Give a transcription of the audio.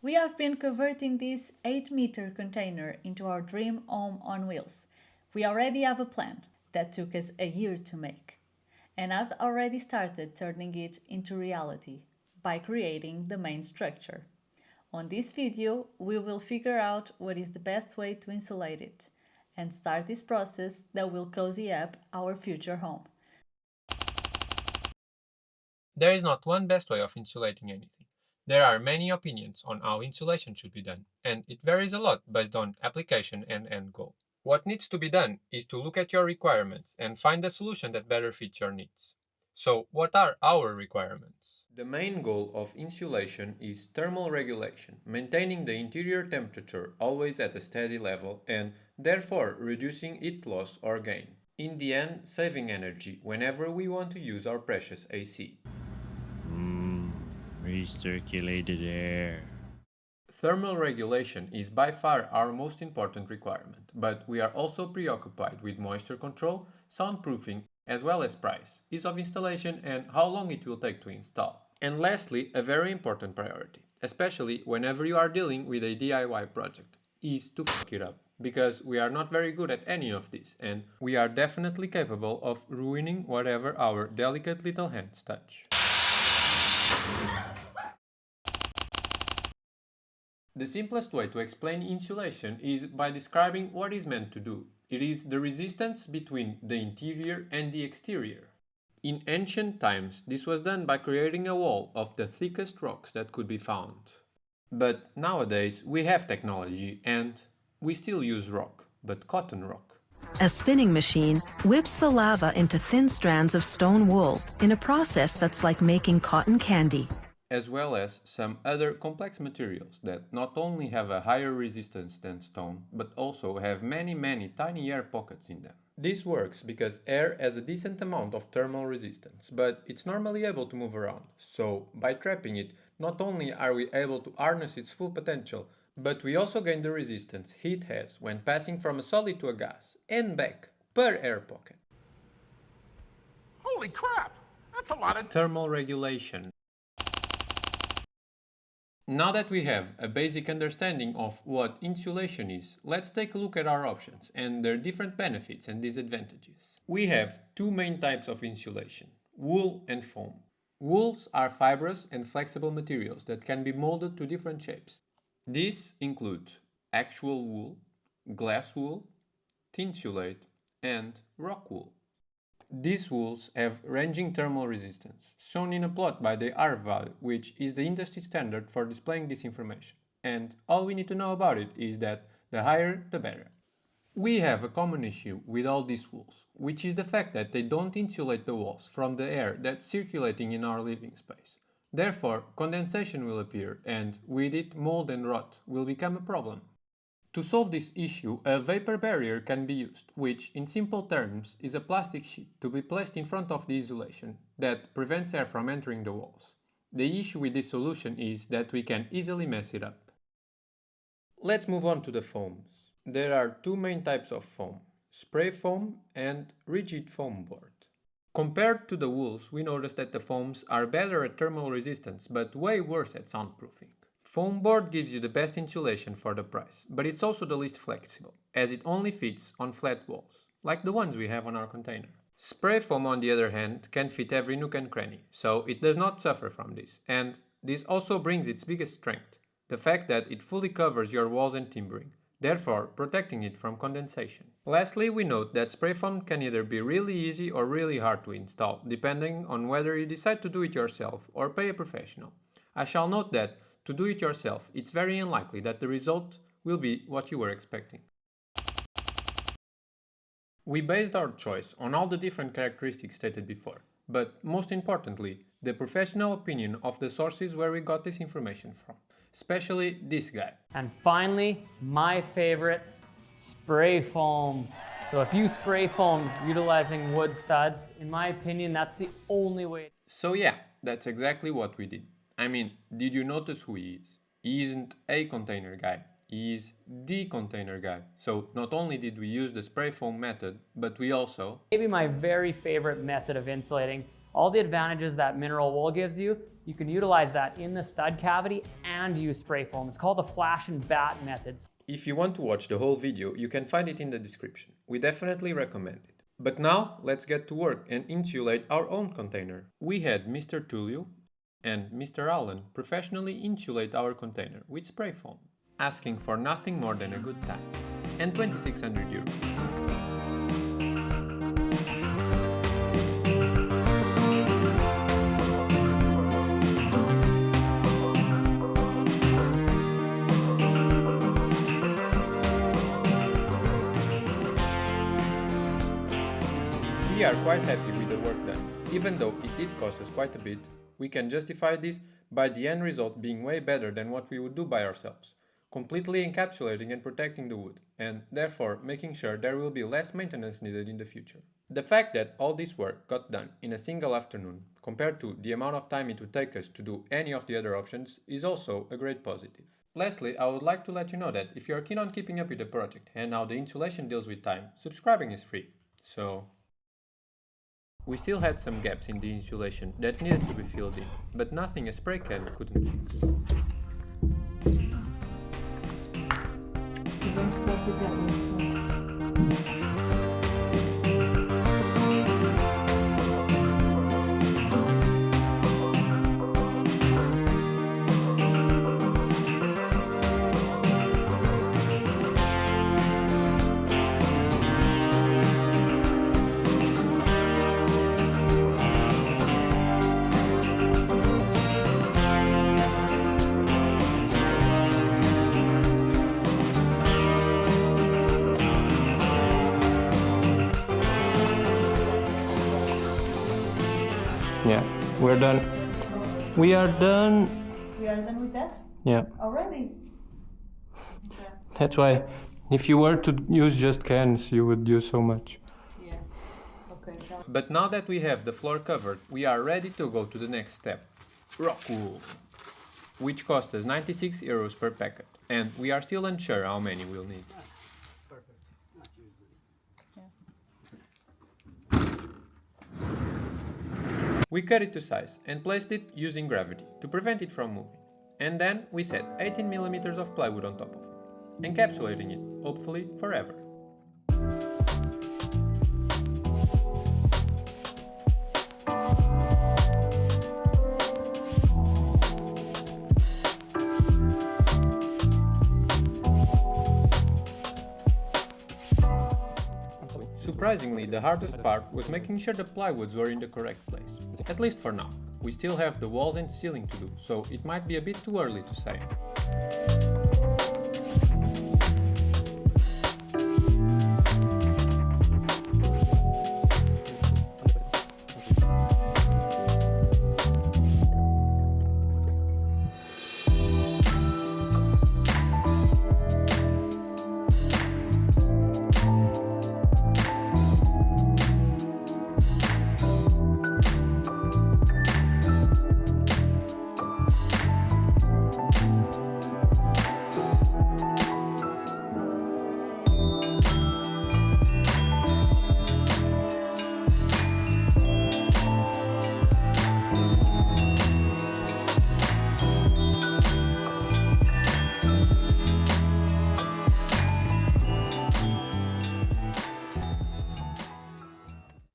We have been converting this 8-meter container into our dream home on wheels. We already have a plan that took us a year to make. And I've already started turning it into reality by creating the main structure. On this video, we will figure out what is the best way to insulate it and start this process that will cozy up our future home. There is not one best way of insulating anything. There are many opinions on how insulation should be done, and it varies a lot based on application and end goal. What needs to be done is to look at your requirements and find a solution that better fits your needs. So, what are our requirements? The main goal of insulation is thermal regulation, maintaining the interior temperature always at a steady level and therefore reducing heat loss or gain. In the end, saving energy whenever we want to use our precious AC. Recirculated air. Thermal regulation is by far our most important requirement, but we are also preoccupied with moisture control, soundproofing, as well as price, ease of installation and how long it will take to install. And lastly, a very important priority, especially whenever you are dealing with a DIY project, is to fuck it up. Because we are not very good at any of this, and we are definitely capable of ruining whatever our delicate little hands touch. The simplest way to explain insulation is by describing what is meant to do. It is the resistance between the interior and the exterior. In ancient times, this was done by creating a wall of the thickest rocks that could be found. But nowadays we have technology and we still use rock, but cotton rock. A spinning machine whips the lava into thin strands of stone wool in a process that's like making cotton candy. As well as some other complex materials that not only have a higher resistance than stone, but also have many tiny air pockets in them. This works because air has a decent amount of thermal resistance, but it's normally able to move around. So, by trapping it, not only are we able to harness its full potential, but we also gain the resistance heat has when passing from a solid to a gas, and back, per air pocket. Holy crap! That's a lot of Thermal regulation. Now that we have a basic understanding of what insulation is, let's take a look at our options and their different benefits and disadvantages. We have two main types of insulation, wool and foam. Wools are fibrous and flexible materials that can be molded to different shapes. These include actual wool, glass wool, insulate, and rock wool. These wools have ranging thermal resistance, shown in a plot by the R value, which is the industry standard for displaying this information. And all we need to know about it is that the higher, the better. We have a common issue with all these wools, which is the fact that they don't insulate the walls from the air that's circulating in our living space. Therefore, condensation will appear and, with it, mold and rot will become a problem. To solve this issue, a vapor barrier can be used, which, in simple terms, is a plastic sheet to be placed in front of the insulation that prevents air from entering the walls. The issue with this solution is that we can easily mess it up. Let's move on to the foams. There are two main types of foam, spray foam and rigid foam board. Compared to the wools, we notice that the foams are better at thermal resistance, but way worse at soundproofing. Foam board gives you the best insulation for the price, but it's also the least flexible, as it only fits on flat walls, like the ones we have on our container. Spray foam, on the other hand, can fit every nook and cranny, so it does not suffer from this, and this also brings its biggest strength, the fact that it fully covers your walls and timbering, therefore protecting it from condensation. Lastly, we note that spray foam can either be really easy or really hard to install, depending on whether you decide to do it yourself or pay a professional. I shall note that to do it yourself, it's very unlikely that the result will be what you were expecting. We based our choice on all the different characteristics stated before, but most importantly, the professional opinion of the sources where we got this information from, especially this guy. And finally, my favorite, spray foam. So if you spray foam utilizing wood studs, in my opinion, that's the only way. So yeah, that's exactly what we did. I mean, did you notice who he is? He isn't a container guy, he is the container guy. So not only did we use the spray foam method, but we also... Maybe my very favorite method of insulating All the advantages that mineral wool gives you, you can utilize that in the stud cavity and use spray foam. It's called the flash and bat methods. If you want to watch the whole video, you can find it in the description. We definitely recommend it. But now, let's get to work and insulate our own container. We had Mr. Tulio and Mr. Allen professionally insulate our container with spray foam, asking for nothing more than a good time, and 2,600 euros. We are quite happy with the work done. Even though it did cost us quite a bit, we can justify this by the end result being way better than what we would do by ourselves, completely encapsulating and protecting the wood, and therefore making sure there will be less maintenance needed in the future. The fact that all this work got done in a single afternoon, compared to the amount of time it would take us to do any of the other options, is also a great positive. Lastly, I would like to let you know that if you are keen on keeping up with the project and how the insulation deals with time, subscribing is free. So we still had some gaps in the insulation that needed to be filled in, but nothing a spray can couldn't fix. Yeah, we're done. We are done. We are done with that Yeah, already. that's why if you were to use just cans, you would use so much. Yeah. Okay. But now that we have the floor covered, we are ready to go to the next step. Rock wool, which cost us 96 euros per packet, and we are still unsure how many we'll need. We cut it to size and placed it using gravity to prevent it from moving. And then we set 18 mm of plywood on top of it, encapsulating it, hopefully forever. Surprisingly, the hardest part was making sure the plywoods were in the correct place, at least for now. We still have the walls and ceiling to do, so it might be a bit too early to say.